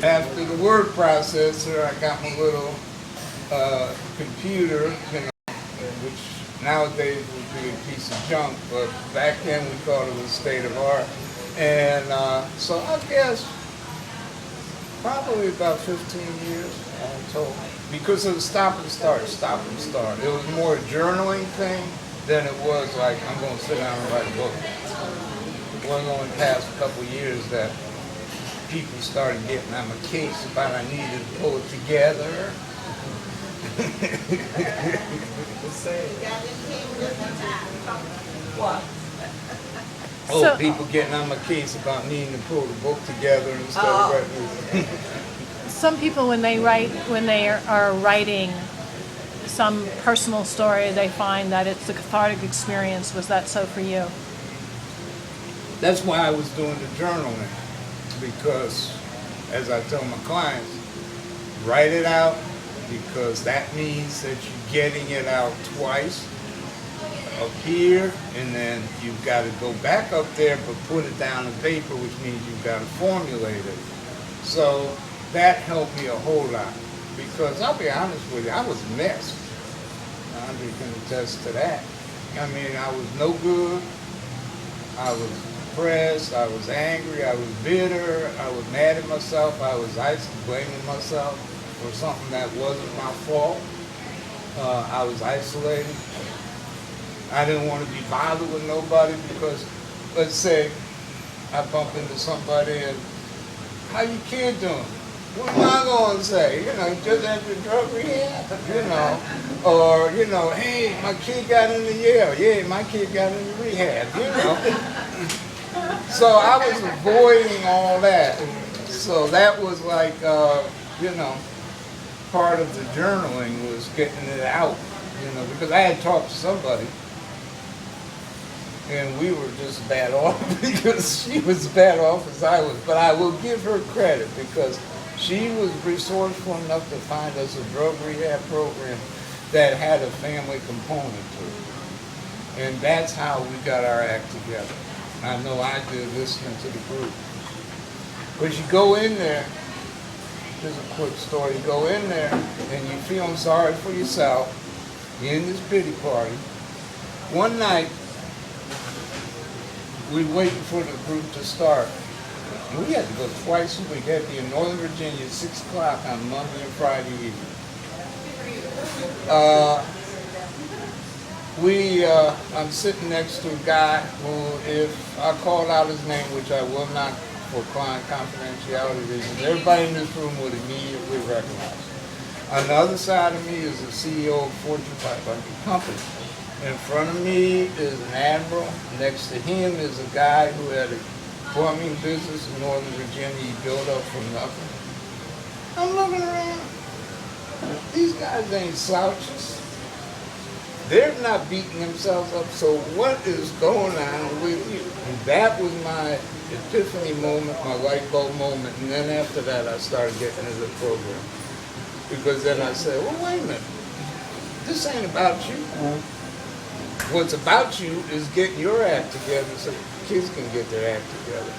After the word processor, I got my little computer, which nowadays would be a piece of junk, but back then we thought it was state of art. And so I guess probably about 15 years all told. Because it was stop and start, stop and start. It was more a journaling thing than it was like, I'm going to sit down and write a book. It wasn't only past a couple of years that people started getting on my case about I needed to pull it together. What? Oh, So- people getting on my case about needing to pull the book together instead of writing. Some people, when they are writing some personal story, they find that it's a cathartic experience. Was that so for you? That's why I was doing the journaling, because as I tell my clients, write it out, because that means that you're getting it out twice, up here, and then you've got to go back up there but put it down on paper, which means you've got to formulate it. So that helped me a whole lot, because I'll be honest with you, I was a mess. Andre can attest to that. I mean, I was no good. I was depressed. I was angry. I was bitter. I was mad at myself. I was blaming myself for something that wasn't my fault. I was isolated. I didn't want to be bothered with nobody, because, let's say, I bump into somebody and, how your kid doing? What am I going to say? You know, just entered drug rehab, you know. Or, you know, hey, my kid got into Yale. Yeah, my kid got into rehab, you know. So I was avoiding all that. So that was like, you know, part of the journaling was getting it out, you know, because I had talked to somebody and we were just bad off because she was as bad off as I was. But I will give her credit, because she was resourceful enough to find us a drug rehab program that had a family component to it. And that's how we got our act together. I know I did, listening to the group. But you go in there, here's a quick story, you go in there and you're feeling sorry for yourself, you're in this pity party. One night, we waiting for the group to start. We had to go twice a week. We had to be in Northern Virginia at 6 o'clock on Monday and Friday evening. I'm sitting next to a guy who, if I called out his name, which I will not for client confidentiality reasons, everybody in this room would immediately recognize. On the other side of me is the CEO of a Fortune 500 company. In front of me is an admiral. Next to him is a guy who had a plumbing business in Northern Virginia. He built up from nothing. I'm looking around. These guys ain't slouches. They're not beating themselves up. So what is going on with you? And that was my epiphany moment, my light bulb moment. And then after that, I started getting into the program. Because then I said, well, wait a minute. This ain't about you. What's about you is getting your act together so kids can get their act together.